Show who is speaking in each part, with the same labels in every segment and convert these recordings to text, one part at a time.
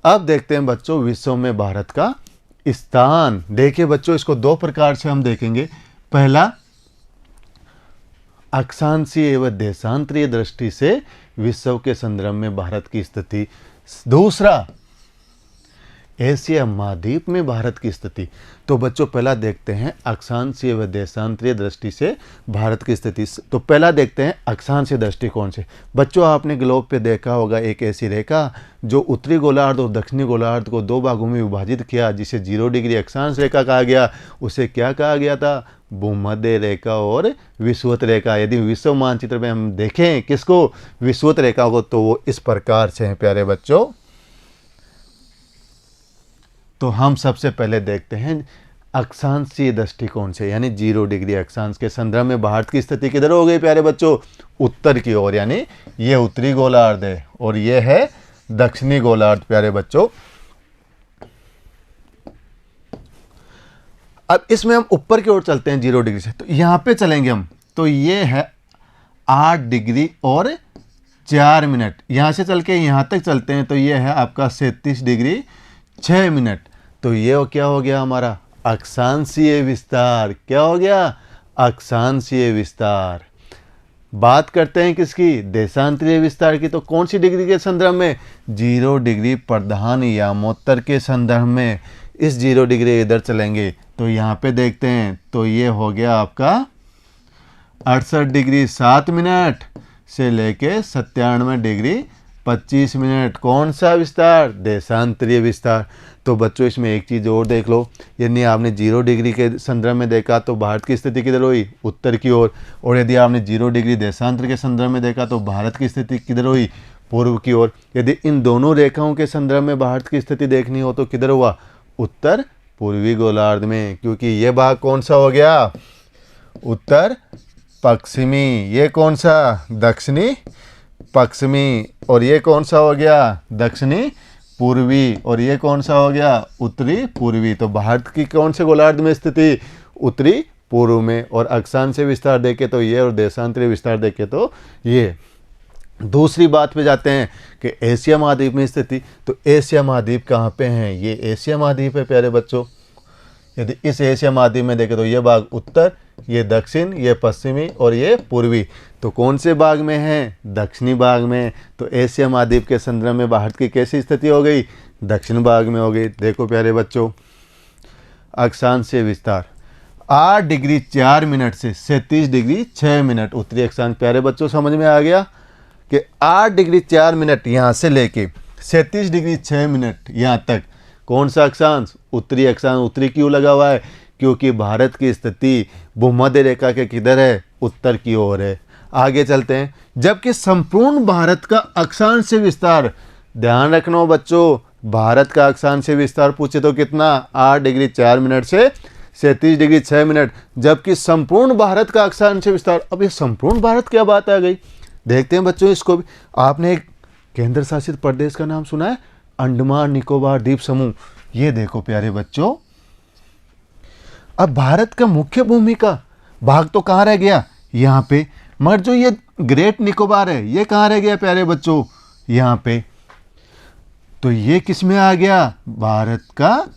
Speaker 1: अब देखते हैं बच्चों विश्व में भारत का स्थान। देखिए बच्चों, इसको दो प्रकार से हम देखेंगे। पहला, अक्षांशीय एवं देशांतरीय दृष्टि से विश्व के संदर्भ में भारत की स्थिति। दूसरा, एशिया महाद्वीप में भारत की स्थिति। तो बच्चों पहला देखते हैं अक्षांशीय व देशांतरीय दृष्टि से भारत की स्थिति। तो पहला देखते हैं अक्षांशीय दृष्टिकोण से। बच्चों आपने ग्लोब पे देखा होगा एक ऐसी रेखा जो उत्तरी गोलार्ध और दक्षिणी गोलार्ध को दो भागों में विभाजित किया, जिसे 0 डिग्री अक्षांश रेखा कहा गया। उसे क्या कहा गया था? भूमध्य रेखा और विषुवत रेखा। यदि विश्व मानचित्र में हम देखें किसको? विषुवत रेखा को, तो वो इस प्रकार से है प्यारे बच्चों। तो हम सबसे पहले देखते हैं अक्षांशीय दृष्टिकोण से, यानी 0 डिग्री अक्षांश के संदर्भ में भारत की स्थिति किधर हो गई प्यारे बच्चों? उत्तर की ओर, यानी ये उत्तरी गोलार्ध है और ये है दक्षिणी गोलार्ध प्यारे बच्चों। अब इसमें हम ऊपर की ओर चलते हैं 0 डिग्री से, तो यहां पे चलेंगे हम। तो ये है 8 डिग्री और 4 मिनट। यहां से चल के यहां तक चलते हैं, तो ये है आपका 37 डिग्री 6 मिनट। तो ये क्या हो गया हमारा? अक्षांशीय विस्तार। क्या हो गया? अक्षांशीय विस्तार। बात करते हैं किसकी? देशांतरीय विस्तार की। तो कौन सी डिग्री के संदर्भ में? 0 डिग्री प्रधान यामोत्तर के संदर्भ में। इस 0 डिग्री इधर चलेंगे, तो यहाँ पे देखते हैं, तो ये हो गया आपका 68 डिग्री 7 मिनट से लेके 97 डिग्री 25 मिनट। कौन सा विस्तार? देशांतरीय विस्तार। तो बच्चों इसमें एक चीज़ और देख लो, यदि आपने 0 डिग्री के संदर्भ में देखा तो भारत की स्थिति किधर हुई? उत्तर की ओर। और यदि आपने 0 डिग्री देशांतर के संदर्भ में देखा तो भारत की स्थिति किधर हुई? पूर्व की ओर। यदि इन दोनों रेखाओं के संदर्भ में भारत की स्थिति देखनी हो तो किधर हुआ? उत्तर पूर्वी गोलार्ध में, क्योंकि ये भाग कौन सा हो गया? उत्तर पश्चिमी। ये कौन सा? दक्षिणी पश्चिमी। और ये कौन सा हो गया? दक्षिणी पूर्वी। और ये कौन सा हो गया? उत्तरी पूर्वी। तो भारत की कौन से गोलार्ध में स्थिति? उत्तरी पूर्व में। और अक्षांशीय विस्तार देखे तो ये, और देशांतरीय विस्तार देखे तो ये। दूसरी बात पे जाते हैं कि एशिया महाद्वीप में स्थिति। तो एशिया महाद्वीप कहाँ पे हैं? ये एशिया महाद्वीप है प्यारे बच्चों। यदि इस एशिया महाद्वीप में देखें तो ये भाग उत्तर, ये दक्षिण, ये पश्चिमी और ये पूर्वी। तो कौन से भाग में है? दक्षिणी भाग में। तो एशिया महाद्वीप के संदर्भ में भारत की कैसी स्थिति हो गई? दक्षिण भाग में हो गई। देखो प्यारे बच्चों, अक्षांशीय विस्तार 8 डिग्री 4 मिनट से 37 डिग्री 6 मिनट उत्तरी अक्षांश। प्यारे बच्चों समझ में आ गया कि 8 डिग्री 4 मिनट यहाँ से लेके 37 डिग्री 6 मिनट यहाँ तक कौन सा अक्षांश? उत्तरी अक्षांश। उत्तरी क्यों लगा हुआ है? क्योंकि भारत की स्थिति भूमध्य रेखा के किधर है? उत्तर की ओर है। आगे चलते हैं। जबकि संपूर्ण भारत का अक्षांशीय विस्तार, ध्यान रखना बच्चों, भारत का अक्षांशीय विस्तार पूछे तो कितना? 8 डिग्री 4 मिनट से 37 डिग्री 6 मिनट। जबकि संपूर्ण भारत का अक्षांशीय विस्तार, अब ये संपूर्ण भारत क्या बात आ गई? देखते हैं बच्चों इसको भी। आपने एक केंद्र शासित प्रदेश का नाम सुना है? अंडमान निकोबार द्वीप समूह। ये देखो प्यारे बच्चों, अब भारत का मुख्य भूमि का भाग तो कहाँ रह गया? यहाँ पे। मगर जो ये ग्रेट निकोबार है, ये कहाँ रह गया प्यारे बच्चों? यहाँ पे। तो ये किस में आ गया? भारत का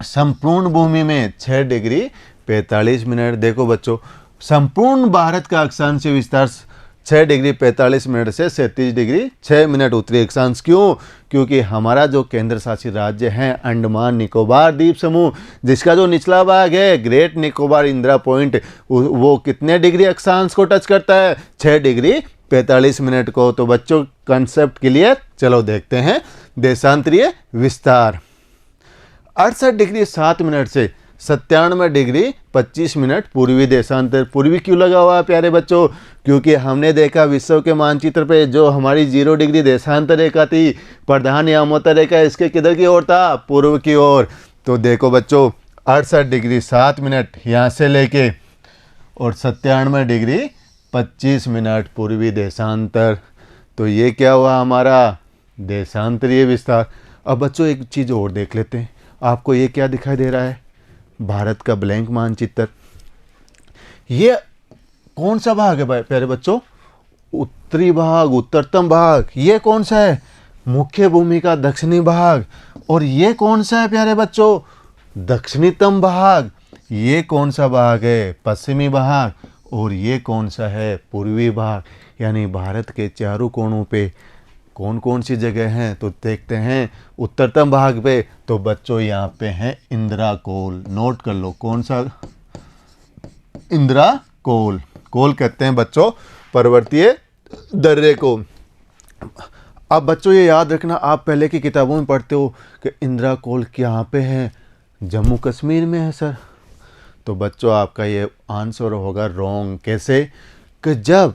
Speaker 1: संपूर्ण भूमि में 6 डिग्री 45 मिनट। देखो बच्चों, संपूर्ण भारत का अक्षांशीय विस्तार 6 डिग्री 45 मिनट से 37 डिग्री 6 मिनट उत्तरी अक्षांश। क्यों? क्योंकि हमारा जो केंद्र शासित राज्य है अंडमान निकोबार द्वीप समूह, जिसका जो निचला भाग है ग्रेट निकोबार इंदिरा पॉइंट, वो कितने डिग्री अक्षांश को टच करता है? 6 डिग्री 45 मिनट को। तो बच्चों कंसेप्ट क्लियर? चलो देखते हैं देशांतरीय विस्तार। 68 डिग्री 7 मिनट से 97 डिग्री 25 मिनट पूर्वी देशांतर। पूर्वी क्यों लगा हुआ है प्यारे बच्चों? क्योंकि हमने देखा विश्व के मानचित्र पे जो हमारी 0 डिग्री देशांतर रेखा थी, प्रधान यामोत्तर रेखा, इसके किधर की ओर था? पूर्व की ओर। तो देखो बच्चों, 68 डिग्री 7 मिनट यहाँ से लेके और 97 डिग्री 25 मिनट पूर्वी देशांतर। तो ये क्या हुआ हमारा? देशांतरीय विस्तार। अब बच्चों एक चीज़ और देख लेते हैं। आपको ये क्या दिखाई दे रहा है? भारत का ब्लैंक मानचित्र। ये कौन सा भाग है प्यारे बच्चों? उत्तरी भाग, उत्तरतम भाग। ये कौन सा है? मुख्य भूमि का दक्षिणी भाग। और ये कौन सा है प्यारे बच्चों? दक्षिणतम भाग। ये कौन सा भाग है? पश्चिमी भाग। और ये कौन सा है? पूर्वी भाग। यानी भारत के चारों कोनों पे कौन कौन सी जगह हैं? तो देखते हैं उत्तरतम भाग पे। तो बच्चों यहाँ पे है इंदिरा कोल। नोट कर लो कौन सा? इंदिरा कोल। कोल कहते हैं बच्चों पर्वतीय दर्रे को। अब बच्चों ये याद रखना, आप पहले की किताबों में पढ़ते हो कि इंदिरा कोल कहाँ पे है? जम्मू कश्मीर में है सर। तो बच्चों आपका ये आंसर होगा रॉन्ग। कैसे? कि जब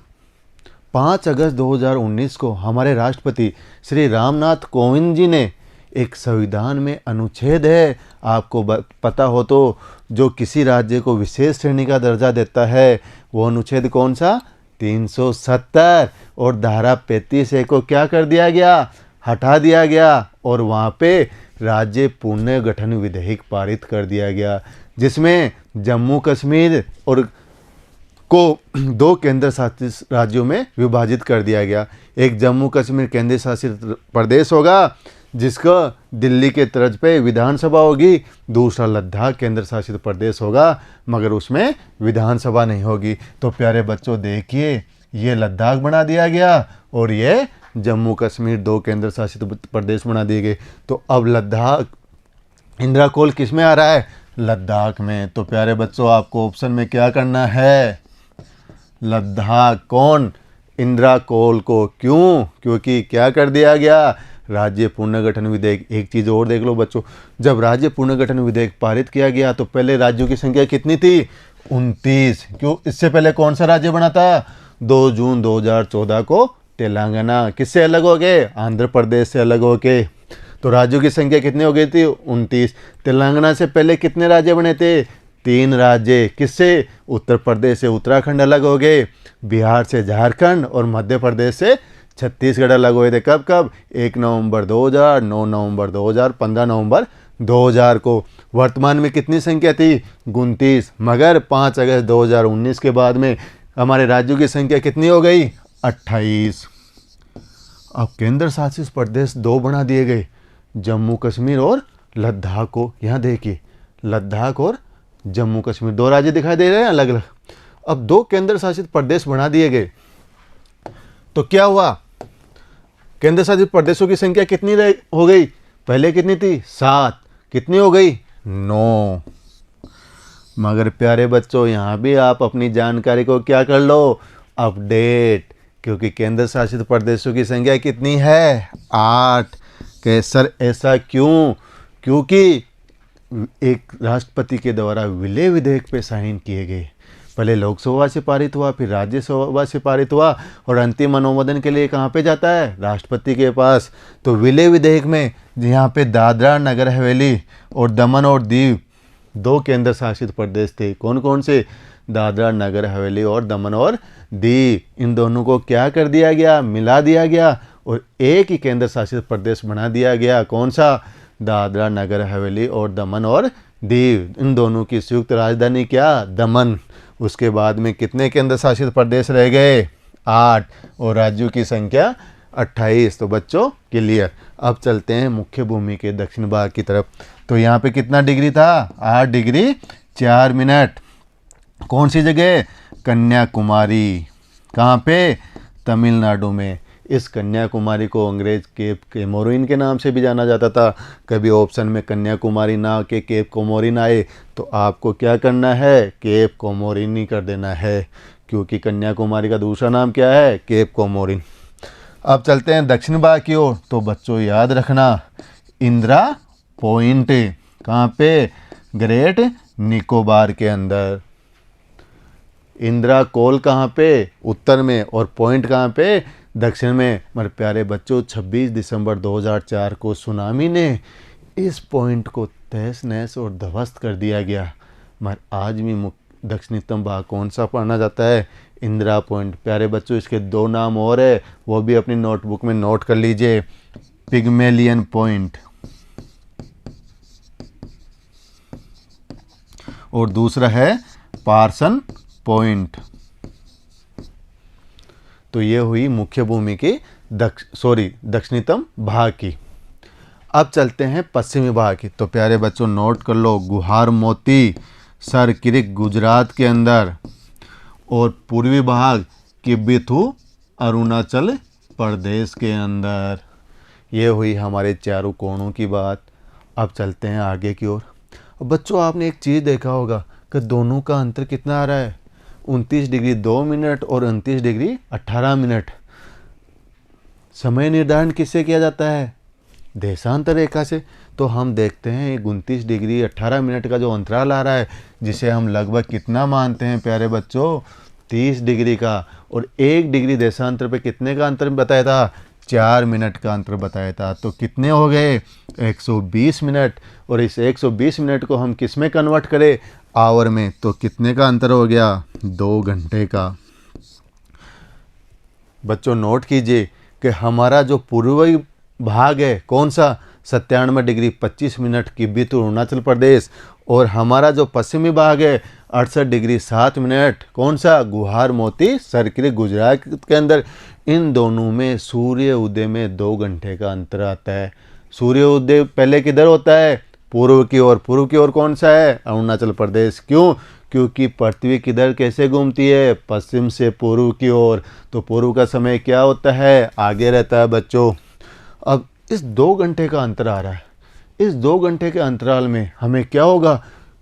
Speaker 1: 5 अगस्त 2019 को हमारे राष्ट्रपति श्री रामनाथ कोविंद जी ने एक संविधान में अनुच्छेद है, आपको पता हो तो, जो किसी राज्य को विशेष श्रेणी का दर्जा देता है, वो अनुच्छेद कौन सा? 370। और धारा 35A को क्या कर दिया गया? हटा दिया गया। और वहाँ पे राज्य पुनर्गठन विधेयक पारित कर दिया गया, जिसमें जम्मू कश्मीर और को 2 केंद्र शासित राज्यों में विभाजित कर दिया गया। एक जम्मू कश्मीर केंद्र शासित प्रदेश होगा, जिसका दिल्ली के तर्ज पे विधानसभा होगी। दूसरा लद्दाख केंद्र शासित प्रदेश होगा, मगर उसमें विधानसभा नहीं होगी। तो प्यारे बच्चों देखिए, ये लद्दाख बना दिया गया और ये जम्मू कश्मीर 2 केंद्र शासित प्रदेश बना दिए गए। तो अब लद्दाख, इंदिरा कोल किस में आ रहा है? लद्दाख में। तो प्यारे बच्चों आपको ऑप्शन में क्या करना है? लद्दाख। कौन? इंदिरा कोल को। क्यों? क्योंकि क्या कर दिया गया? राज्य पुनर्गठन विधेयक। एक चीज़ और देख लो बच्चों, जब राज्य पुनर्गठन विधेयक पारित किया गया तो पहले राज्यों की संख्या कितनी थी? 29। क्यों? इससे पहले कौन सा राज्य बना था? 2 जून 2014 को तेलंगाना। किससे अलग हो गए? आंध्र प्रदेश से अलग हो के। तो राज्यों की संख्या कितनी हो गई थी? 29। तेलंगाना से पहले कितने राज्य बने थे? 3 राज्य। किससे? उत्तर प्रदेश से उत्तराखंड अलग हो गए, बिहार से झारखंड और मध्य प्रदेश से छत्तीसगढ़ अलग हुए थे। कब कब? 1 नवंबर 2000, 9 नवंबर 2000, 15 नवंबर 2000 को। वर्तमान में कितनी संख्या थी? 29। मगर 5 अगस्त 2019 के बाद में हमारे राज्यों की संख्या कितनी हो गई? 28। अब केंद्र शासित प्रदेश 2 बना दिए गए, जम्मू कश्मीर और लद्दाख को। यहाँ देखिए, लद्दाख और जम्मू कश्मीर 2 राज्य दिखाई दे रहे हैं अलग अलग। अब 2 केंद्र शासित प्रदेश बना दिए गए, तो क्या हुआ? केंद्र शासित प्रदेशों की संख्या कितनी हो गई? पहले कितनी थी? 7। कितनी हो गई? 9। मगर प्यारे बच्चों यहाँ भी आप अपनी जानकारी को क्या कर लो? अपडेट। क्योंकि केंद्र शासित प्रदेशों की संख्या कितनी है? 8। कि सर ऐसा क्यों? क्योंकि एक राष्ट्रपति के द्वारा विलय विधेयक पे साइन किए गए। पहले लोकसभा से पारित हुआ, फिर राज्यसभा से पारित हुआ, और अंतिम अनुमोदन के लिए कहाँ पे जाता है? राष्ट्रपति के पास। तो विलय विधेयक में यहाँ पे दादरा नगर हवेली और दमन और दीव 2 केंद्र शासित प्रदेश थे। कौन कौन से? दादरा नगर हवेली और दमन और दीव। इन दोनों को क्या कर दिया गया? मिला दिया गया और एक ही केंद्र शासित प्रदेश बना दिया गया। कौन सा? दादरा नगर हवेली और दमन और दीव। इन दोनों की संयुक्त राजधानी क्या? दमन। उसके बाद में कितने केंद्र शासित प्रदेश रह गए? 8। और राज्यों की संख्या 28। तो बच्चों क्लियर। अब चलते हैं मुख्य भूमि के दक्षिण भाग की तरफ। तो यहाँ पे कितना डिग्री था? 8 डिग्री 4 मिनट। कौन सी जगह? कन्याकुमारी। कहाँ पे? तमिलनाडु में। इस कन्याकुमारी को अंग्रेज केप कोमोरिन के नाम से भी जाना जाता था। कभी ऑप्शन में कन्याकुमारी ना के केप कोमोरिन आए तो आपको क्या करना है? केप कोमोरिन ही कर देना है, क्योंकि कन्याकुमारी का दूसरा नाम क्या है? केप कोमोरिन। अब चलते हैं दक्षिण भाग की ओर। तो बच्चों याद रखना, इंदिरा पॉइंट कहाँ पे? ग्रेट निकोबार के अंदर। इंदिरा कोल कहाँ पे? उत्तर में। और पॉइंट कहाँ पे? दक्षिण में। मेरे प्यारे बच्चों 26 दिसंबर 2004 को सुनामी ने इस पॉइंट को तहस नहस और ध्वस्त कर दिया गया। मगर आज भी दक्षिणतम भाग कौन सा पढ़ना जाता है? इंदिरा पॉइंट। प्यारे बच्चों इसके 2 नाम और है, वो भी अपनी नोटबुक में नोट कर लीजिए। पिग्मेलियन पॉइंट और दूसरा है पार्सन पॉइंट। तो ये हुई मुख्य भूमि की दक्षिणतम भाग की। अब चलते हैं पश्चिमी भाग की। तो प्यारे बच्चों नोट कर लो, गुहार मोती सरक्रिक गुजरात के अंदर, और पूर्वी भाग किबिथु अरुणाचल प्रदेश के अंदर। ये हुई हमारे चारों कोणों की बात। अब चलते हैं आगे की ओर। बच्चों आपने एक चीज़ देखा होगा कि दोनों का अंतर कितना आ रहा है, 29 डिग्री 2 मिनट और 29 डिग्री 18 मिनट। समय निर्धारण किससे किया जाता है, देशांतर रेखा से। तो हम देखते हैं 29 डिग्री 18 मिनट का जो अंतराल आ रहा है, जिसे हम लगभग कितना मानते हैं प्यारे बच्चों, 30 डिग्री का। और 1 डिग्री देशांतर पे कितने का अंतर बताया था, 4 मिनट का अंतर बताया था। तो कितने हो गए, 120 मिनट। और इस 120 मिनट को हम किस में कन्वर्ट करें, आवर में, तो कितने का अंतर हो गया, 2 घंटे का। बच्चों नोट कीजिए कि हमारा जो पूर्वी भाग है कौन सा, 97 डिग्री 25 मिनट किबिथु अरुणाचल प्रदेश, और हमारा जो पश्चिमी भाग है 68 डिग्री 7 मिनट कौन सा, गुहार मोती सरक्रिक गुजरात के अंदर। इन दोनों में सूर्य उदय में 2 घंटे का अंतर आता है। सूर्य उदय पहले किधर होता है, पूर्व की ओर। पूर्व की ओर कौन सा है, अरुणाचल प्रदेश। क्यों, क्योंकि पृथ्वी किधर कैसे घूमती है, पश्चिम से पूर्व की ओर। तो पूर्व का समय क्या होता है, आगे रहता है बच्चों। अब इस 2 घंटे का अंतर आ रहा है, इस 2 घंटे के अंतराल में हमें क्या होगा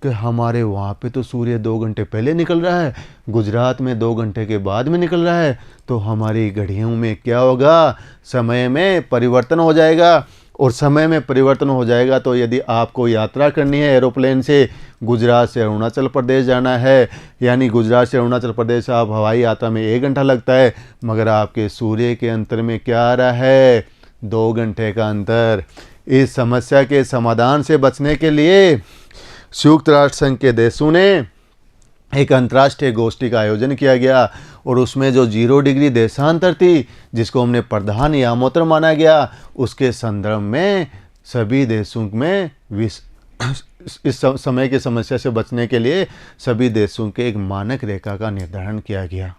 Speaker 1: कि हमारे वहाँ पे तो सूर्य 2 घंटे पहले निकल रहा है, गुजरात में 2 घंटे के बाद में निकल रहा है। तो हमारी घड़ियों में क्या होगा, समय में परिवर्तन हो जाएगा। और समय में परिवर्तन हो जाएगा तो यदि आपको यात्रा करनी है एरोप्लेन से, गुजरात से अरुणाचल प्रदेश जाना है, यानी गुजरात से अरुणाचल प्रदेश आप हवाई यात्रा में 1 घंटा लगता है, मगर आपके सूर्य के अंतर में क्या आ रहा है, 2 घंटे का अंतर। इस समस्या के समाधान से बचने के लिए संयुक्त राष्ट्र संघ के देशों ने एक अंतर्राष्ट्रीय गोष्ठी का आयोजन किया गया, और उसमें जो 0 डिग्री देशांतर थी, जिसको हमने प्रधान यामोत्र माना गया, उसके संदर्भ में सभी देशों में इस समय की समस्या से बचने के लिए सभी देशों के एक मानक रेखा का निर्धारण किया गया।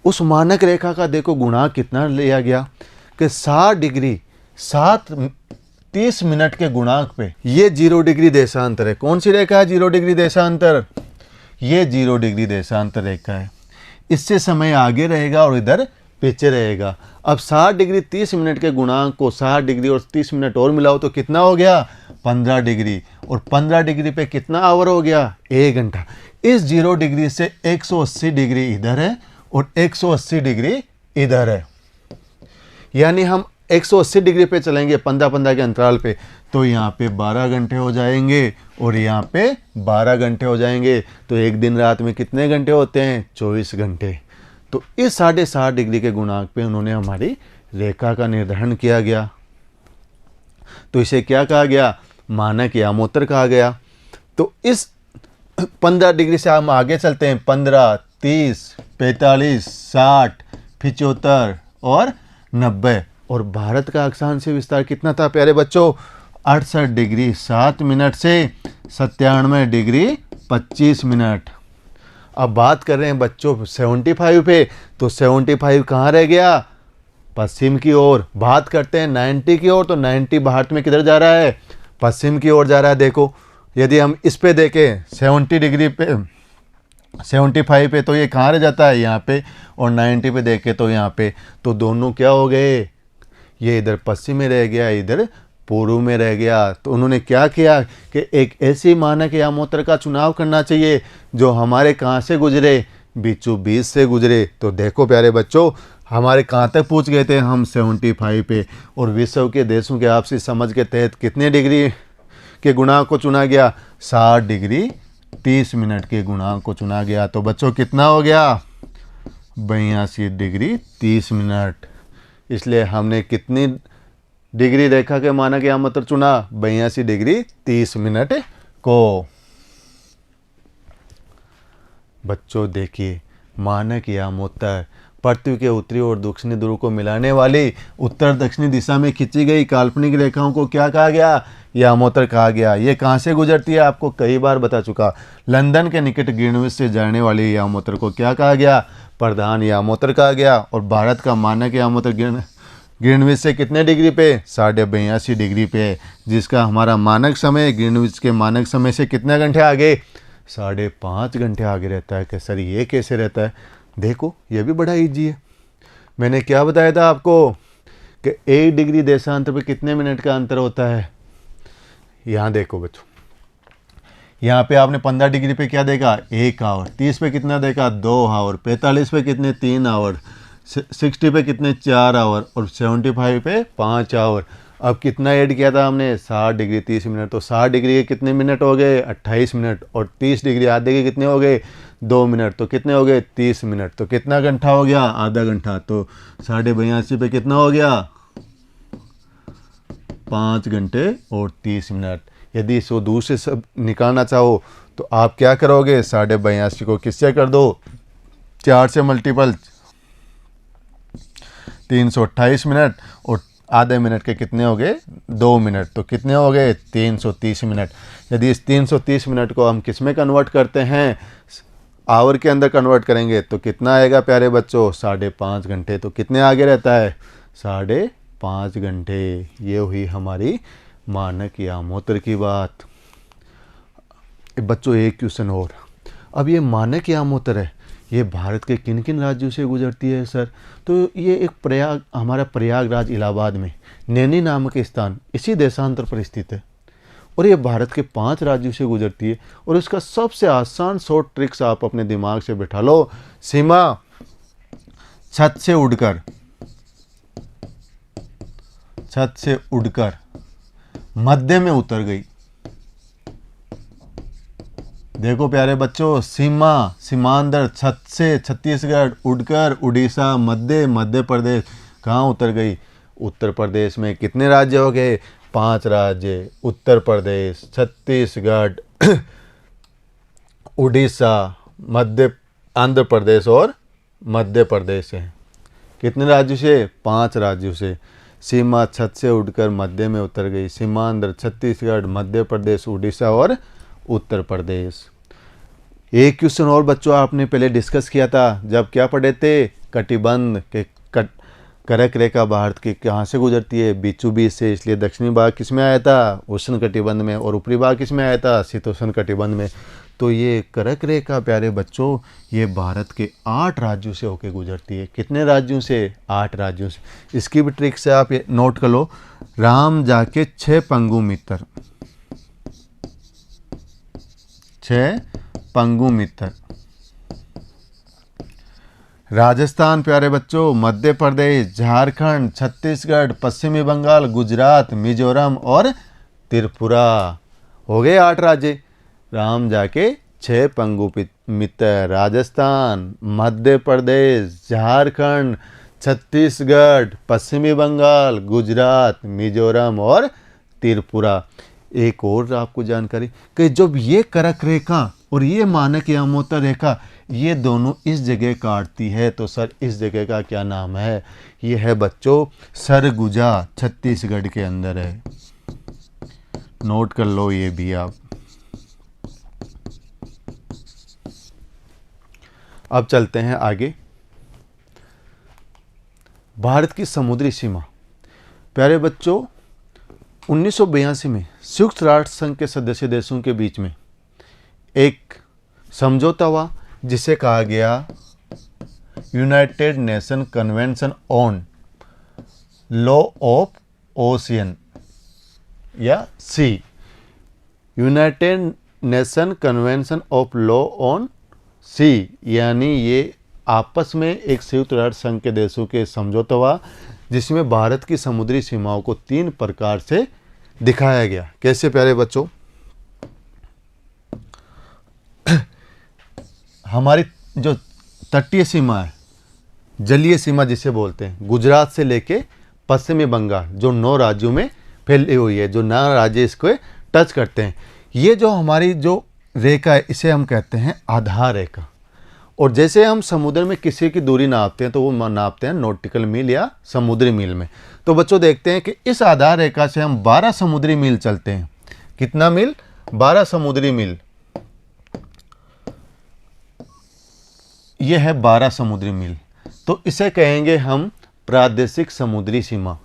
Speaker 1: उस मानक रेखा का देखो गुणांक कितना लिया गया कि 60 डिग्री 30 मिनट के गुणांक पे ये 0 डिग्री देशांतर है। कौन सी रेखा है 0 डिग्री देशांतर, ये 0 डिग्री देशांतर रेखा है। इससे समय आगे रहेगा और इधर पीछे रहेगा। अब 60 डिग्री 30 मिनट के गुणांक को 60 डिग्री और 30 मिनट और मिलाओ तो कितना हो गया, 15 डिग्री। और 15 डिग्री पे कितना आवर हो गया, 1 घंटा। इस 0 डिग्री से 180 डिग्री इधर है और 180 डिग्री इधर है, यानी हम 180 डिग्री पे चलेंगे 15-15 के अंतराल पे, तो यहाँ पे 12 घंटे हो जाएंगे और यहाँ पे 12 घंटे हो जाएंगे। तो एक दिन रात में कितने घंटे होते हैं, 24 घंटे। तो इस 60.5 डिग्री के गुणांक पे उन्होंने हमारी रेखा का निर्धारण किया गया। तो इसे क्या कहा गया, मानक यामोत्र कहा गया। तो इस 15 डिग्री से हम आगे चलते हैं, 15, 30, 45, 60, 75 और 90। और भारत का अक्षांश विस्तार कितना था प्यारे बच्चों, 68 डिग्री 7 मिनट से 97 डिग्री 25 मिनट। अब बात कर रहे हैं बच्चों 75 पे, तो 75 कहाँ रह गया, पश्चिम की ओर। बात करते हैं 90 की ओर, तो 90 भारत में किधर जा रहा है, पश्चिम की ओर जा रहा है। देखो यदि हम इस पे देखें 70 डिग्री पे 75 पे, तो ये कहाँ रह जाता है, यहाँ पे। और 90 पे देखें तो यहाँ पे। तो दोनों क्या हो गए, ये इधर पश्चिम में रह गया, इधर पूर्व में रह गया। तो उन्होंने क्या किया कि एक ऐसी मानक यामोत्र का चुनाव करना चाहिए जो हमारे कहाँ से गुजरे, बीचों बीच से गुजरे। तो देखो प्यारे बच्चों, हमारे कहाँ तक पहुँच गए थे हम, 75 पे। और विश्व के देशों के आपसी समझ के तहत कितने डिग्री के गुणांक को चुना गया, 60 डिग्री 30 मिनट के गुणांक को चुना गया। तो बच्चों कितना हो गया, 82 डिग्री 30 मिनट। इसलिए हमने कितनी डिग्री रेखा के मानक यामोत्र चुना, 82 डिग्री 30 मिनट को। बच्चों देखिए, मानक यामोत्र पृथ्वी के उत्तरी और दक्षिणी ध्रुव को मिलाने वाली उत्तर दक्षिणी दिशा में खींची गई काल्पनिक रेखाओं को क्या कहा गया, यामोत्र कहा गया। ये कहाँ से गुजरती है, आपको कई बार बता चुका। लंदन के निकट ग्रीनविच से जाने वाली यामोत्र को क्या कहा गया, प्रधान यामोत्र कहा गया। और भारत का मानक यामोत्र ग्रीनविच से कितने डिग्री पे, 82.5 डिग्री पे है, जिसका हमारा मानक समय ग्रीनविच के मानक समय से कितने घंटे आगे, 5.5 घंटे आगे रहता है। कि सर ये कैसे रहता है? देखो ये भी बड़ा ईजी है। मैंने क्या बताया था आपको कि 1 डिग्री देशांतर पे कितने मिनट का अंतर होता है। यहाँ देखो बच्चों, यहाँ पे आपने 15 डिग्री पे क्या देखा, 1 आवर, 30 पे कितना देखा, 2 आवर, 45 पे कितने, 3 आवर, 60 पे कितने, 4 आवर, और 75 पे 5 आवर। अब कितना ऐड किया था हमने, 60 डिग्री 30 मिनट, तो 60 डिग्री के कितने मिनट हो गए, 28 मिनट, और 30 डिग्री आधे के कितने हो गए, 2 मिनट, तो कितने हो गए, 30 मिनट। तो कितना घंटा हो गया, आधा घंटा। तो 82.5 पे कितना हो गया, 5 घंटे और 30 मिनट। यदि इसको दूर से सब निकालना चाहो तो आप क्या करोगे, 82.5 को किससे कर दो, 4 से मल्टीपल, 328 मिनट, और आधे मिनट के कितने हो गए, 2 मिनट, तो कितने हो गए, 330 मिनट। यदि इस 330 मिनट को हम किस में कन्वर्ट करते हैं, आवर के अंदर कन्वर्ट करेंगे तो कितना आएगा प्यारे बच्चों, 5.5 घंटे। तो कितने आगे रहता है, 5.5 घंटे। ये हुई हमारी मानक यामोत्र की बात। बच्चों एक क्वेश्चन और, अब ये मानक यामोत्र है, ये भारत के किन किन राज्यों से गुजरती है सर? तो ये एक प्रयाग, हमारा प्रयागराज इलाहाबाद में नैनी नामक स्थान इसी देशांतर पर स्थित है, और ये भारत के 5 राज्यों से गुजरती है। और इसका सबसे आसान शॉर्ट ट्रिक्स आप अपने दिमाग से बैठा लो। सीमा छत से उड़कर मध्य में उतर गई। देखो प्यारे बच्चों, सीमांध्र छत से छत्तीसगढ़ उड़कर उड़ीसा, मध्य प्रदेश, कहाँ उतर गई, उत्तर प्रदेश में। कितने राज्य हो गए, 5 राज्य, उत्तर प्रदेश, छत्तीसगढ़, उड़ीसा, आंध्र प्रदेश और मध्य प्रदेश है। कितने राज्यों से, 5 राज्यों से। सीमा छत से उड़कर मध्य में उतर गई, सीमांध्र, छत्तीसगढ़, मध्य प्रदेश, उड़ीसा और उत्तर प्रदेश। एक क्वेश्चन और बच्चों आपने पहले डिस्कस किया था, जब क्या पढ़े थे, कटिबंध के कर्क रेखा भारत की कहाँ से गुजरती है, बीचों बीच से, इसलिए दक्षिणी भाग किस में आया था, उष्ण कटिबंध में, और ऊपरी भाग किस में आया था, शीतोष्ण कटिबंध में। तो ये कर्क रेखा प्यारे बच्चों, ये भारत के 8 राज्यों से होकर गुजरती है। कितने राज्यों से, 8 राज्यों से। इसकी भी ट्रिक से आप ये नोट कर लो, राम जाके 6 पंगु मित्र, 6 पंगु मित्र। राजस्थान प्यारे बच्चों, मध्य प्रदेश, झारखंड, छत्तीसगढ़, पश्चिमी बंगाल, गुजरात, मिजोरम और त्रिपुरा। हो गए 8 राज्य। राम जाके 6 पंगु मित्र, राजस्थान, मध्य प्रदेश, झारखंड, छत्तीसगढ़, पश्चिमी बंगाल, गुजरात, मिजोरम और त्रिपुरा। एक और आपको जानकारी कि जब ये कर्क रेखा और ये मानक यामोत्र रेखा ये दोनों इस जगह काटती है, तो सर इस जगह का क्या नाम है? ये है बच्चों सरगुजा, छत्तीसगढ़ के अंदर है। नोट कर लो ये भी आप। अब चलते हैं आगे। भारत की समुद्री सीमा प्यारे बच्चों, 1982 में संयुक्त राष्ट्र संघ के सदस्य देशों के बीच में एक समझौता हुआ जिसे कहा गया United Nation convention on law of ocean या sea. United Nation convention of law on sea, यानी ये आपस में एक संयुक्त राष्ट्र संघ के देशों के समझौता हुआ जिसमें भारत की समुद्री सीमाओं को 3 प्रकार से दिखाया गया। कैसे प्यारे बच्चों? हमारी जो तटीय सीमा है, जलीय सीमा जिसे बोलते हैं, गुजरात से लेके पश्चिमी बंगाल, जो 9 राज्यों में फैली हुई है, जो 9 राज्य इसको टच करते हैं। ये जो हमारी जो रेखा है इसे हम कहते हैं आधार रेखा। और जैसे हम समुद्र में किसी की दूरी नापते हैं तो वो नापते हैं नॉटिकल मील या समुद्री मील में। तो बच्चों देखते हैं कि इस आधार रेखा से हम 12 समुद्री मील चलते हैं। कितना मील? 12 समुद्री मील। ये है 12 समुद्री मील। तो इसे कहेंगे हम प्रादेशिक समुद्री सीमा।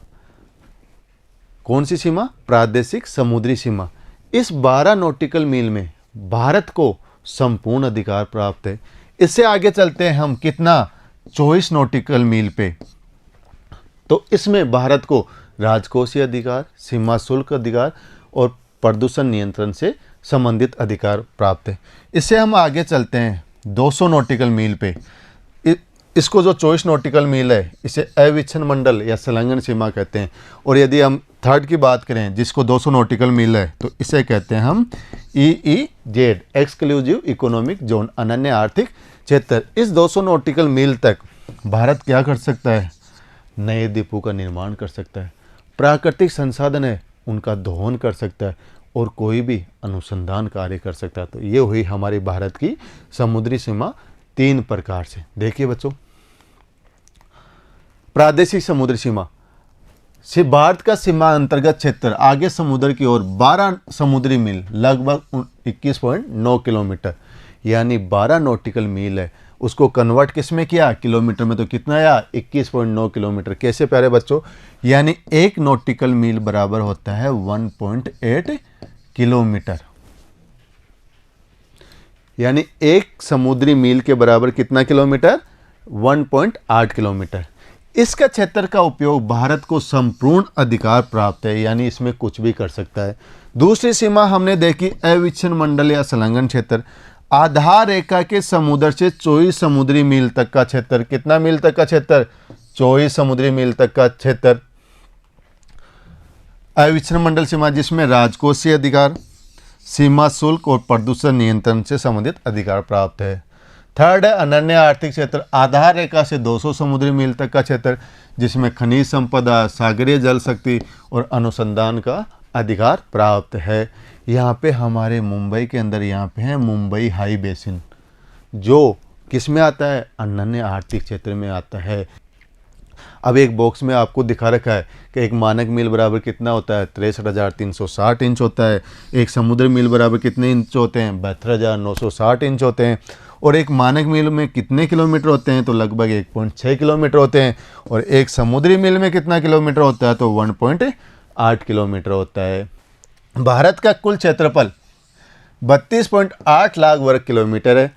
Speaker 1: कौन सी सीमा? प्रादेशिक समुद्री सीमा। इस 12 नॉटिकल मील में भारत को संपूर्ण अधिकार प्राप्त है। इससे आगे चलते हैं हम कितना, 24 नॉटिकल मील पे। तो इसमें भारत को राजकोषीय अधिकार, सीमा शुल्क अधिकार और प्रदूषण नियंत्रण से संबंधित अधिकार प्राप्त है। इससे हम आगे चलते हैं 200 नॉटिकल मील पे। इसको जो 24 नॉटिकल मील है इसे अविच्छिन्न मंडल या संलग्न सीमा कहते हैं। और यदि हम थर्ड की बात करें जिसको 200 नॉटिकल मील है तो इसे कहते हैं हम EEZ, एक्सक्लूसिव इकोनॉमिक जोन, अनन्य आर्थिक क्षेत्र। इस 200 नॉटिकल मील तक भारत क्या कर सकता है? नए द्वीपों का निर्माण कर सकता है, प्राकृतिक संसाधन है उनका दोहन कर सकता है और कोई भी अनुसंधान कार्य कर सकता है। तो ये हुई हमारी भारत की समुद्री सीमा 3 प्रकार से। देखिए बच्चों, प्रादेशिक समुद्री सीमा से भारत का सीमा अंतर्गत क्षेत्र आगे समुद्र की ओर 12 समुद्री मील लगभग 21.9 किलोमीटर यानी 12 नॉटिकल मील है। उसको कन्वर्ट किस में किया? किलोमीटर में। तो कितना आया? 21.9 किलोमीटर। कैसे प्यारे बच्चों? यानी 1 नॉटिकल मील बराबर होता है 1.8 किलोमीटर। यानी 1 समुद्री मील के बराबर कितना किलोमीटर? 1.8 किलोमीटर। इसका क्षेत्र का उपयोग भारत को संपूर्ण अधिकार प्राप्त है, यानी इसमें कुछ भी कर सकता है। दूसरी सीमा हमने देखी अविच्छिन्न मंडल या संलग्न क्षेत्र। आधार रेखा के समुद्र से 24 समुद्री मील तक का क्षेत्र। कितना मील तक का क्षेत्र? 24 समुद्री मील तक का क्षेत्र। अविच्छिन्न मंडल सीमा जिसमें राजकोषीय अधिकार, सीमा शुल्क और प्रदूषण नियंत्रण से संबंधित अधिकार प्राप्त है। थर्ड है अनन्य आर्थिक क्षेत्र। आधार रेखा से 200 समुद्री मील तक का क्षेत्र जिसमें खनिज संपदा, सागरीय जल शक्ति और अनुसंधान का अधिकार प्राप्त है। यहाँ पे हमारे मुंबई के अंदर यहाँ पे है मुंबई हाई बेसिन, जो किस में आता है? अनन्य आर्थिक क्षेत्र में आता है। अब एक बॉक्स में आपको दिखा रखा है कि एक मानक मील बराबर कितना होता है? 63,360 इंच होता है। एक समुद्र मील बराबर कितने इंच होते हैं? 72,960 इंच होते हैं। और एक मानक मील में कितने किलोमीटर होते हैं? तो लगभग 1.6 किलोमीटर होते हैं। और एक समुद्री मील में कितना किलोमीटर होता है? तो 1.8 किलोमीटर होता है। भारत का कुल क्षेत्रफल 32.8 लाख वर्ग किलोमीटर है,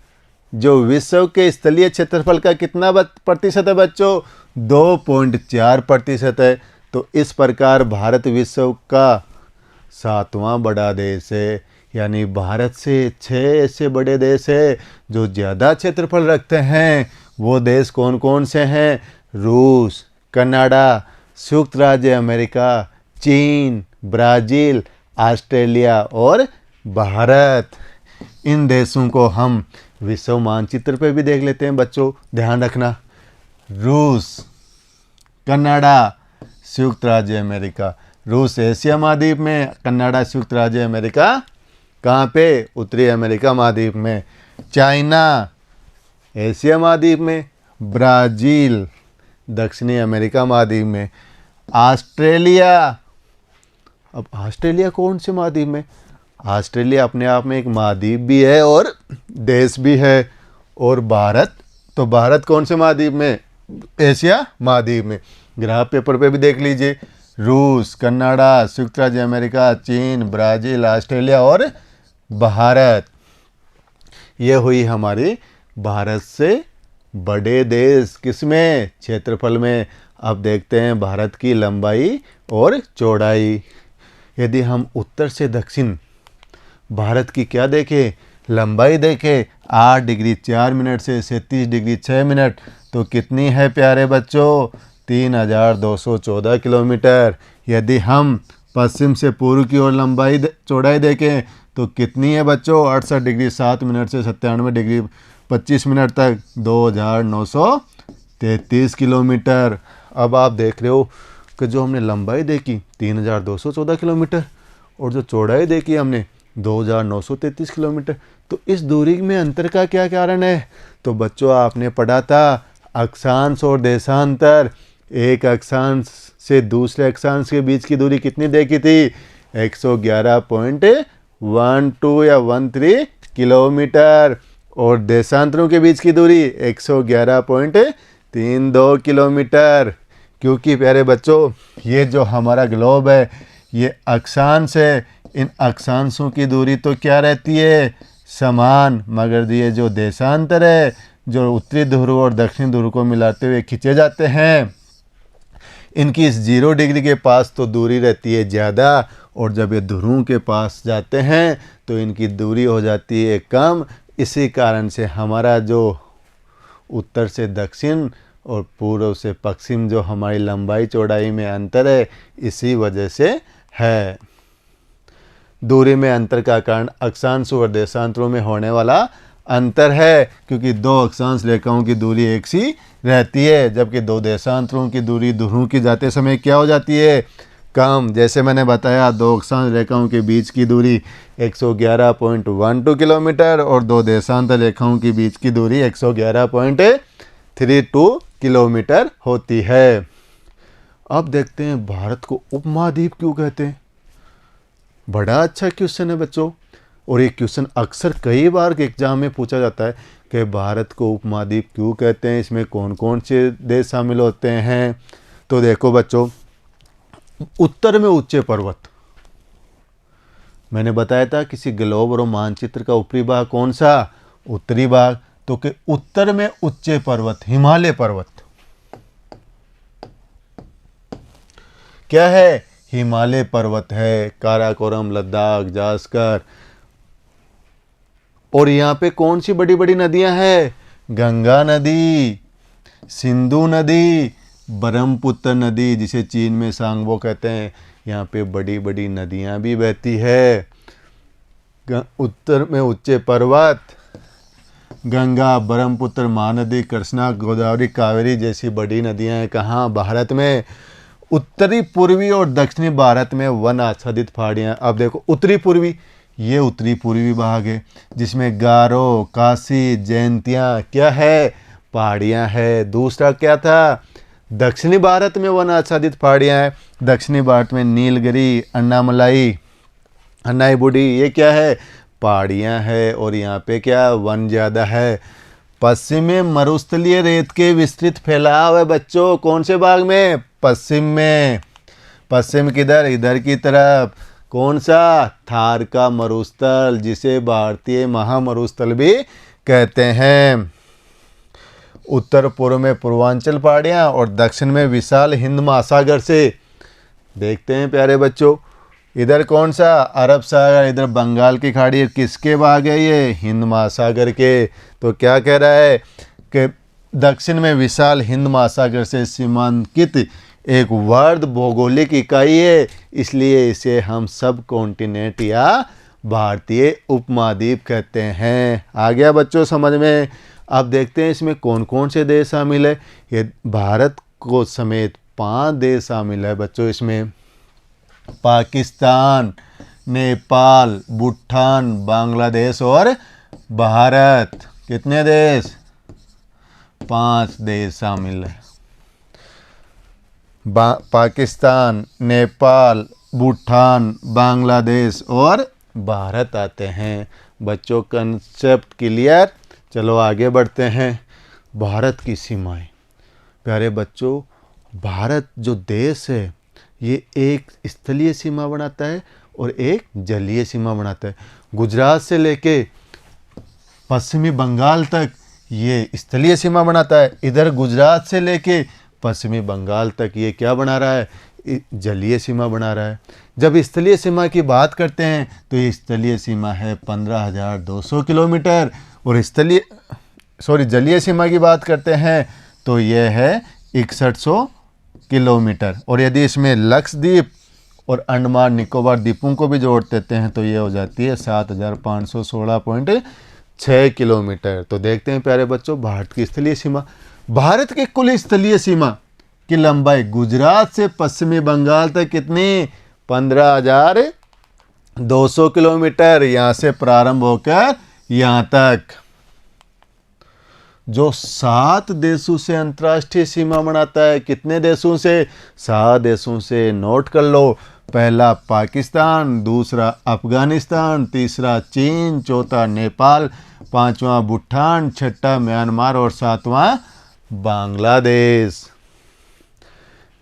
Speaker 1: जो विश्व के स्थलीय क्षेत्रफल का कितना प्रतिशत है बच्चों? 2.4% है। तो इस प्रकार भारत विश्व का 7वां बड़ा देश है। यानी भारत से 6 ऐसे बड़े देश है जो ज़्यादा क्षेत्रफल रखते हैं। वो देश कौन कौन से हैं? रूस, कनाडा, संयुक्त राज्य अमेरिका, चीन, ब्राज़ील, ऑस्ट्रेलिया और भारत। इन देशों को हम विश्व मानचित्र पे भी देख लेते हैं बच्चों, ध्यान रखना। रूस, कनाडा, संयुक्त राज्य अमेरिका। रूस एशिया महाद्वीप में, कनाडा संयुक्त राज्य अमेरिका कहाँ पे? उत्तरी अमेरिका महाद्वीप में। चाइना एशिया महाद्वीप में, ब्राज़ील दक्षिणी अमेरिका महाद्वीप में। ऑस्ट्रेलिया, अब ऑस्ट्रेलिया कौन से महाद्वीप में? ऑस्ट्रेलिया अपने आप में एक महाद्वीप भी है और देश भी है। और भारत, तो भारत कौन से महाद्वीप में? एशिया महाद्वीप में। ग्राफ पेपर पे भी देख लीजिए, रूस, कनाडा, संयुक्त राज्य अमेरिका, चीन, ब्राज़ील, ऑस्ट्रेलिया और भारत। ये हुई हमारी भारत से बड़े देश किसमें? क्षेत्रफल में। अब देखते हैं भारत की लंबाई और चौड़ाई। यदि हम उत्तर से दक्षिण भारत की क्या देखें? लंबाई देखें, 8 डिग्री 4 मिनट से 37 डिग्री 6 मिनट। तो कितनी है प्यारे बच्चों? 3,214 किलोमीटर। यदि हम पश्चिम से पूर्व की ओर लंबाई चौड़ाई देखें तो कितनी है बच्चों? 68 डिग्री 7 मिनट से 97 डिग्री 25 मिनट तक 2,933 किलोमीटर। अब आप देख रहे हो कि जो हमने लंबाई देखी 3,214 किलोमीटर और जो चौड़ाई देखी हमने 2,933 किलोमीटर। तो इस दूरी में अंतर का क्या कारण है? तो बच्चों आपने पढ़ा था अक्षांश और देशांतर। एक अक्षांश से दूसरे अक्षांश के बीच की दूरी कितनी देखी थी? 111.12 या 13 किलोमीटर। और देशांतरों के बीच की दूरी 111.32 किलोमीटर। क्योंकि प्यारे बच्चों ये जो हमारा ग्लोब है ये अक्षांश है, इन अक्षांशों की दूरी तो क्या रहती है, समान, मगर ये जो देशांतर है जो उत्तरी ध्रुव और दक्षिणी ध्रुव को मिलाते हुए खींचे जाते हैं, इनकी इस 0 डिग्री के पास तो दूरी रहती है ज़्यादा, और जब ये ध्रुव के पास जाते हैं तो इनकी दूरी हो जाती है कम। इसी कारण से हमारा जो उत्तर से दक्षिण और पूर्व से पश्चिम जो हमारी लंबाई चौड़ाई में अंतर है, इसी वजह से है। दूरी में अंतर का कारण अक्षांश और देशांतरों में होने वाला अंतर है, क्योंकि 2 अक्षांश रेखाओं की दूरी एक सी रहती है, जबकि 2 देशांतरों की दूरी ध्रुव की जाते समय क्या हो जाती है, कम। जैसे मैंने बताया 2 अक्षांश रेखाओं के बीच की दूरी 111.12 किलोमीटर और 2 देशांतर रेखाओं के बीच की दूरी 111.32 किलोमीटर होती है। अब देखते हैं भारत को उपमहाद्वीप क्यों कहते हैं। बड़ा अच्छा क्वेश्चन है बच्चों, और ये क्वेश्चन अक्सर कई बार एग्जाम में पूछा जाता है कि भारत को उपमहाद्वीप क्यों कहते हैं, इसमें कौन कौन से देश शामिल होते हैं। तो देखो बच्चों, उत्तर में ऊंचे पर्वत, मैंने बताया था किसी ग्लोब और मानचित्र का ऊपरी भाग कौन सा, उत्तरी भाग, तो कि उत्तर में ऊंचे पर्वत हिमालय पर्वत क्या है, हिमालय पर्वत है, काराकोरम, लद्दाख, जास्कर। और यहाँ पे कौन सी बड़ी बड़ी नदियां हैं, गंगा नदी, सिंधु नदी, ब्रह्मपुत्र नदी जिसे चीन में सांगबो कहते हैं, यहाँ पे बड़ी बड़ी नदियां भी बहती है। उत्तर में ऊंचे पर्वत, गंगा, ब्रह्मपुत्र, महानदी, कृष्णा, गोदावरी, कावेरी जैसी बड़ी नदियां हैं कहाँ, भारत में। उत्तरी पूर्वी और दक्षिणी भारत में वन आच्छादित पहाड़ियाँ। अब देखो उत्तरी पूर्वी, ये उत्तरी पूर्वी भाग है जिसमें गारो, काशी, जयंतियाँ क्या है, पहाड़ियाँ है। दूसरा क्या था, दक्षिणी भारत में वन आच्छादित पहाड़ियाँ हैं। दक्षिणी भारत में नीलगिरी, अन्नामलाई, अन्नाईबुडी, ये क्या है, पहाड़ियाँ है, और यहाँ पे क्या वन ज़्यादा है। पश्चिम में मरुस्थलीय रेत के विस्तृत फैलाव है बच्चों, कौन से भाग में, पश्चिम में। पश्चिम किधर, इधर की तरफ, कौन सा, थार का मरुस्थल जिसे भारतीय महामरुस्थल भी कहते हैं। उत्तर पूर्व में पूर्वांचल पहाड़ियाँ और दक्षिण में विशाल हिंद महासागर से। देखते हैं प्यारे बच्चों, इधर कौन सा, अरब सागर, इधर बंगाल की खाड़ी, किसके भाग है ये, हिंद महासागर के। तो क्या कह रहा है कि दक्षिण में विशाल हिंद महासागर से सीमांकित एक वर्ध भौगोलिक इकाई है, इसलिए इसे हम सब कॉन्टिनेंट या भारतीय उपमहाद्वीप कहते हैं। आ गया बच्चों समझ में। अब देखते हैं इसमें कौन कौन से देश शामिल है। ये भारत को समेत 5 देश शामिल है बच्चों इसमें, पाकिस्तान, नेपाल, भूटान, बांग्लादेश और भारत। कितने देश, 5 देश शामिल है। पाकिस्तान, नेपाल, भूटान, बांग्लादेश और भारत आते हैं। बच्चों कंसेप्ट क्लियर। चलो आगे बढ़ते हैं। भारत की सीमाएं। प्यारे बच्चों, भारत जो देश है ये एक स्थलीय सीमा बनाता है और एक जलीय सीमा बनाता है। गुजरात से लेके पश्चिमी बंगाल तक ये स्थलीय सीमा बनाता है। इधर गुजरात से लेके पश्चिमी बंगाल तक ये क्या बना रहा है, जलीय सीमा बना रहा है। जब स्थलीय सीमा की बात करते हैं तो ये स्थलीय सीमा है 15,200 किलोमीटर, और जलीय सीमा की बात करते हैं तो ये है 6100 किलोमीटर। और यदि इसमें लक्षद्वीप और अंडमान निकोबार द्वीपों को भी जोड़ देते हैं तो ये हो जाती है 7,516.6 किलोमीटर। तो देखते हैं प्यारे बच्चों भारत की स्थलीय सीमा। भारत की कुल स्थलीय सीमा की लंबाई गुजरात से पश्चिमी बंगाल तक कितनी, 15,200 किलोमीटर। यहाँ से प्रारंभ होकर यहाँ तक। जो 7 देशों से अंतर्राष्ट्रीय सीमा बनाता है, कितने देशों से, 7 देशों से। नोट कर लो, पहला पाकिस्तान, दूसरा अफगानिस्तान, तीसरा चीन, चौथा नेपाल, पांचवा भूटान, छठा म्यांमार और सातवां बांग्लादेश।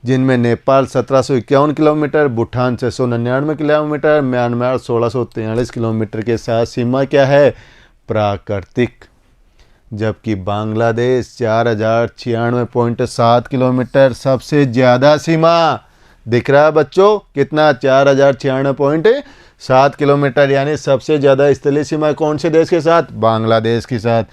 Speaker 1: जिनमें Nepal 1751 kilometre, Bhutan 699 kilometre, Myanmar 1643 kilometre के साथ सीमा क्या है, प्राकृतिक। जबकि बांग्लादेश 4096.7 किलोमीटर, सबसे ज़्यादा सीमा दिख रहा है बच्चों कितना, 4096.7 किलोमीटर, यानी सबसे ज़्यादा स्थलीय सीमा कौन से देश के साथ, बांग्लादेश के साथ।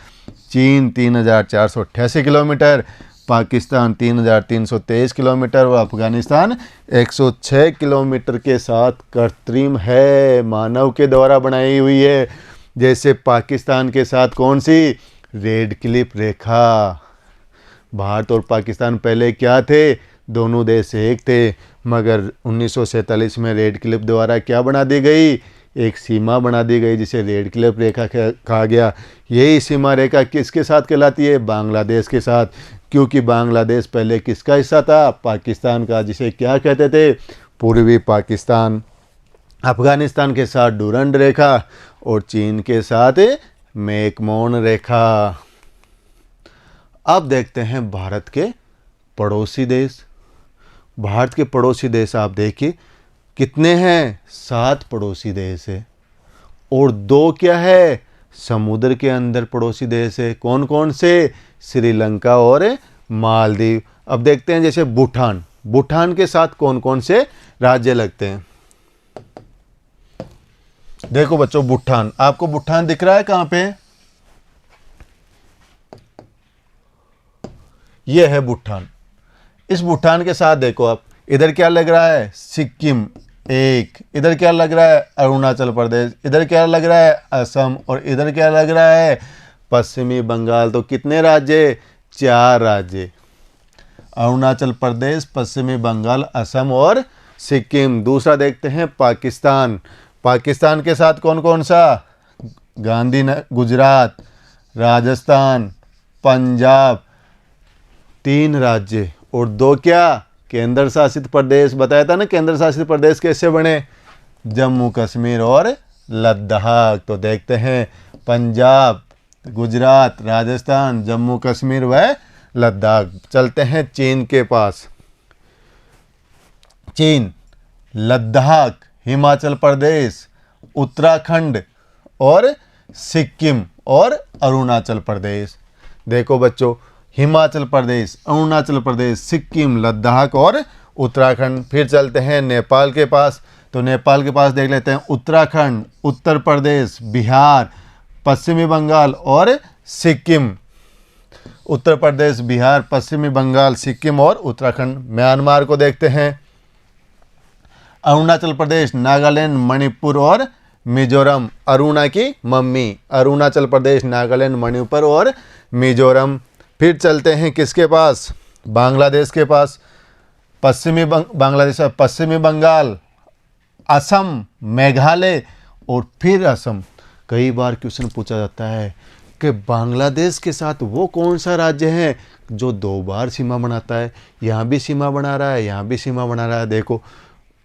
Speaker 1: चीन 3488 किलोमीटर, पाकिस्तान 3323 किलोमीटर व अफगानिस्तान 106 किलोमीटर के साथ कृत्रिम है, मानव के द्वारा बनाई हुई है। जैसे पाकिस्तान के साथ कौन सी, रेड क्लिफ रेखा। भारत और पाकिस्तान पहले क्या थे, दोनों देश एक थे, मगर 1947 में रेड क्लिफ द्वारा क्या बना दी गई, एक सीमा बना दी गई जिसे रेड क्लिफ रेखा कहा गया। यही सीमा रेखा किसके साथ कहलाती है, बांग्लादेश के साथ, क्योंकि बांग्लादेश पहले किसका हिस्सा था, पाकिस्तान का, जिसे क्या कहते थे, पूर्वी पाकिस्तान। अफगानिस्तान के साथ डुरंड रेखा और चीन के साथ मैकमोहन रेखा। अब देखते हैं भारत के पड़ोसी देश। भारत के पड़ोसी देश आप देखिए कितने हैं, 7 पड़ोसी देश है और 2 क्या है, समुद्र के अंदर पड़ोसी देश है। कौन कौन से, श्रीलंका और मालदीव। अब देखते हैं जैसे भूटान, भूटान के साथ कौन कौन से राज्य लगते हैं। देखो बच्चों भूटान, आपको भूटान दिख रहा है कहां पे, यह है भूटान। इस भूटान के साथ देखो आप, इधर क्या लग रहा है, सिक्किम एक, इधर क्या लग रहा है, अरुणाचल प्रदेश, इधर क्या लग रहा है, असम, और इधर क्या लग रहा है, पश्चिमी बंगाल। तो कितने राज्य, 4 राज्य, अरुणाचल प्रदेश, पश्चिमी बंगाल, असम और सिक्किम। दूसरा देखते हैं पाकिस्तान। पाकिस्तान के साथ कौन कौन सा, गुजरात, राजस्थान, पंजाब, 3 राज्य और 2 क्या, केंद्र शासित प्रदेश। बताया था ना केंद्र शासित प्रदेश कैसे बने, जम्मू कश्मीर और लद्दाख। तो देखते हैं पंजाब, गुजरात, राजस्थान, जम्मू कश्मीर व लद्दाख। चलते हैं चीन के पास। चीन, लद्दाख, हिमाचल प्रदेश, उत्तराखंड और सिक्किम और अरुणाचल प्रदेश। देखो बच्चों, हिमाचल प्रदेश, अरुणाचल प्रदेश, सिक्किम, लद्दाख और उत्तराखंड। फिर चलते हैं नेपाल के पास। तो नेपाल के पास देख लेते हैं उत्तराखंड, उत्तर प्रदेश, बिहार, पश्चिमी बंगाल और सिक्किम। उत्तर प्रदेश, बिहार, पश्चिमी बंगाल, सिक्किम और उत्तराखंड। म्यांमार को देखते हैं, अरुणाचल प्रदेश, नागालैंड, मणिपुर और मिजोरम। अरुणा की मम्मी, अरुणाचल प्रदेश, नागालैंड, मणिपुर और मिजोरम। फिर चलते हैं किसके पास, बांग्लादेश के पास। बांग्लादेश, पश्चिमी बंगाल, असम, मेघालय और फिर असम। कई बार क्वेश्चन पूछा जाता है कि बांग्लादेश के साथ वो कौन सा राज्य है जो 2 बार सीमा बनाता है, यहाँ भी सीमा बना रहा है, यहाँ भी सीमा बना रहा है। देखो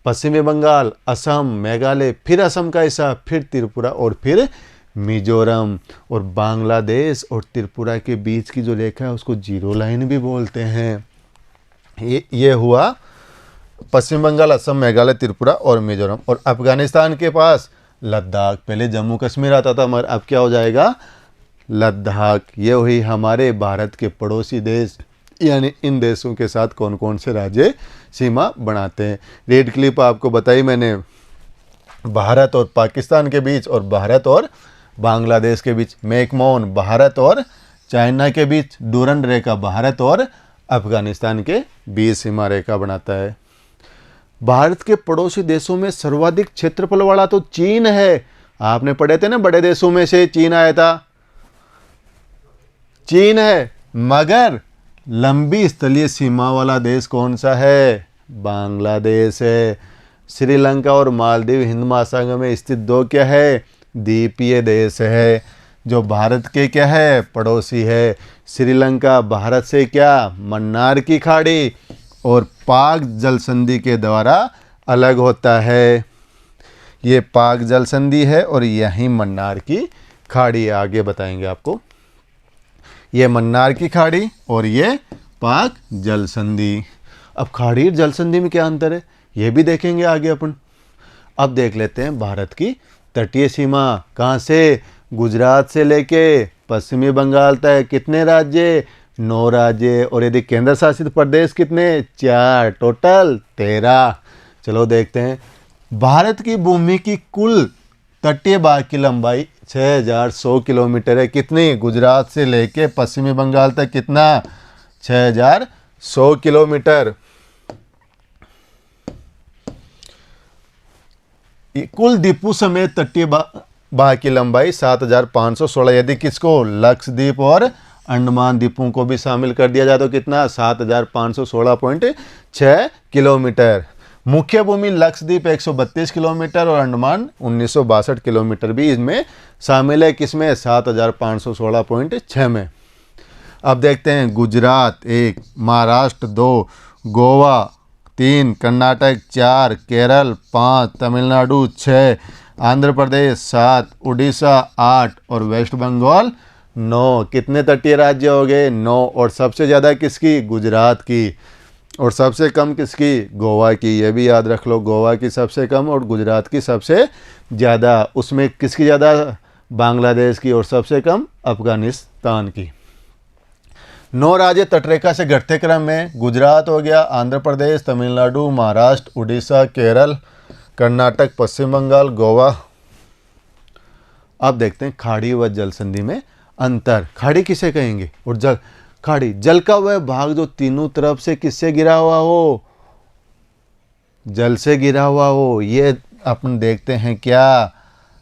Speaker 1: पश्चिमी बंगाल, असम, मेघालय, फिर असम का हिस्सा, फिर त्रिपुरा और फिर मिजोरम। और बांग्लादेश और त्रिपुरा के बीच की जो रेखा है उसको जीरो लाइन भी बोलते हैं। ये हुआ पश्चिम बंगाल, असम, मेघालय, त्रिपुरा और मिजोरम। और अफगानिस्तान के पास लद्दाख, पहले जम्मू कश्मीर आता था मगर अब क्या हो जाएगा, लद्दाख। ये हुई हमारे भारत के पड़ोसी देश, यानी इन देशों के साथ कौन कौन से राज्य सीमा बनाते हैं। रेड क्लिप आपको बताई मैंने, भारत और पाकिस्तान के बीच और भारत और बांग्लादेश के बीच। मैकमोहन भारत और चाइना के बीच, डुरंड रेखा भारत और अफगानिस्तान के बीच सीमा रेखा बनाता है। भारत के पड़ोसी देशों में सर्वाधिक क्षेत्रफल वाला तो चीन है। आपने पढ़े थे ना, बड़े देशों में से चीन आया था, चीन है। मगर लंबी स्थलीय सीमा वाला देश कौन सा है, बांग्लादेश है। श्रीलंका और मालदीव हिंद महासागर में स्थित 2 क्या है, द्वीपीय देश है, जो भारत के क्या है, पड़ोसी है। श्रीलंका भारत से क्या, मन्नार की खाड़ी और पाक जल संधि के द्वारा अलग होता है। ये पाक जल संधि है और यही मन्नार की खाड़ी, आगे बताएंगे आपको। ये मन्नार की खाड़ी और ये पाक जल संधि। अब खाड़ी और जल संधि में क्या अंतर है ये भी देखेंगे आगे अपन। अब देख लेते हैं भारत की तटीय सीमा, कहाँ से, गुजरात से लेके पश्चिमी बंगाल तक कितने राज्य, 9 राज्य, और यदि केंद्र शासित प्रदेश कितने, 4, टोटल 13। चलो देखते हैं। भारत की भूमि की कुल तटीय भाग की लंबाई 6100 किलोमीटर है। कितनी, गुजरात से लेके पश्चिमी बंगाल तक कितना, 6100 किलोमीटर। कुल द्वीपों समेत तटीय भाग की लंबाई 7516। यदि किसको, लक्षद्वीप और अंडमान द्वीपों को भी शामिल कर दिया जाए तो कितना, 7516.6 किलोमीटर। मुख्य भूमि लक्षद्वीप 132 किलोमीटर और अंडमान 1962 किलोमीटर भी इसमें शामिल है। किसमें, 7516.6 में। अब देखते हैं गुजरात 1, महाराष्ट्र 2, गोवा 3, कर्नाटक 4, केरल 5, तमिलनाडु 6, आंध्र प्रदेश 7, उड़ीसा 8 और वेस्ट बंगाल 9। कितने तटीय राज्य हो गए, 9। और सबसे ज़्यादा किसकी, गुजरात की, और सबसे कम किसकी, गोवा की। ये भी याद रख लो, गोवा की सबसे कम और गुजरात की सबसे ज़्यादा। उसमें किसकी ज़्यादा, बांग्लादेश की, और सबसे कम अफगानिस्तान की। 9 राज्य तटरेखा से घटते क्रम में, गुजरात हो गया, आंध्र प्रदेश, तमिलनाडु, महाराष्ट्र, उड़ीसा, केरल, कर्नाटक, पश्चिम बंगाल, गोवा। अब देखते हैं खाड़ी व जल संधि में अंतर। खाड़ी किसे कहेंगे और जल, खाड़ी जल का वह भाग जो तीनों तरफ से किससे गिरा हुआ हो, जल से गिरा हुआ हो। ये अपन देखते हैं क्या,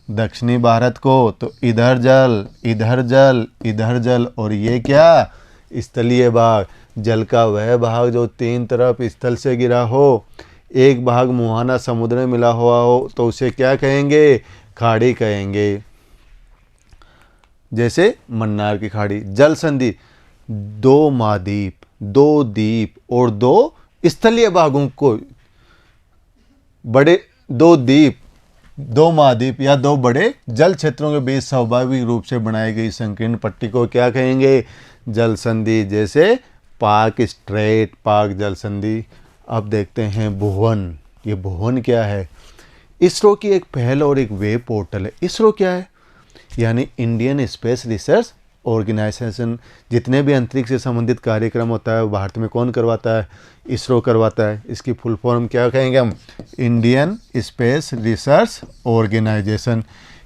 Speaker 1: दक्षिणी भारत को, तो इधर जल, इधर जल, इधर जल, और ये क्या, स्थलीय भाग। जल का वह भाग जो 3 तरफ स्थल से गिरा हो, एक भाग मुहाना समुद्र में मिला हुआ हो, तो उसे क्या कहेंगे, खाड़ी कहेंगे। जैसे मन्नार की खाड़ी। जल संधि 2 महाद्वीप, 2 द्वीप और 2 स्थलीय भागों को, बड़े 2 द्वीप, 2 महाद्वीप या 2 बड़े जल क्षेत्रों के बीच स्वाभाविक रूप से बनाई गई संकीर्ण पट्टी को क्या कहेंगे, जल संधि। जैसे पाक स्ट्रेट, पाक जल संधि। अब देखते हैं भुवन। ये भुवन क्या है, इसरो की एक पहल और एक वेब पोर्टल है। इसरो क्या है, यानी इंडियन स्पेस रिसर्च ऑर्गेनाइजेशन। जितने भी अंतरिक्ष से संबंधित कार्यक्रम होता है वो भारत में कौन करवाता है, इसरो करवाता है। इसकी फुल फॉर्म क्या कहेंगे हम, इंडियन स्पेस रिसर्च ऑर्गेनाइजेशन।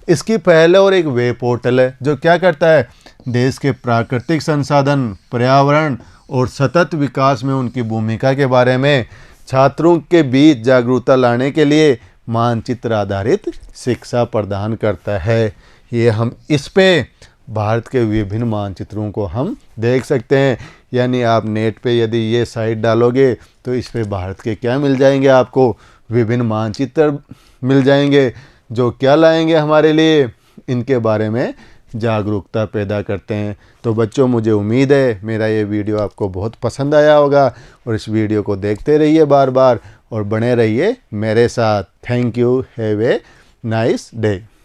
Speaker 1: इसकी पहले और एक वेब पोर्टल है जो क्या करता है, देश के प्राकृतिक संसाधन, पर्यावरण और सतत विकास में उनकी भूमिका के बारे में छात्रों के बीच जागरूकता लाने के लिए मानचित्र आधारित शिक्षा प्रदान करता है। ये हम इस पे भारत के विभिन्न मानचित्रों को हम देख सकते हैं। यानी आप नेट पे यदि ये साइट डालोगे तो इस पे भारत के क्या मिल जाएंगे, आपको विभिन्न मानचित्र मिल जाएंगे जो क्या लाएंगे हमारे लिए, इनके बारे में जागरूकता पैदा करते हैं। तो बच्चों, मुझे उम्मीद है मेरा ये वीडियो आपको बहुत पसंद आया होगा और इस वीडियो को देखते रहिए बार बार और बने रहिए मेरे साथ। Thank you. Have a nice day.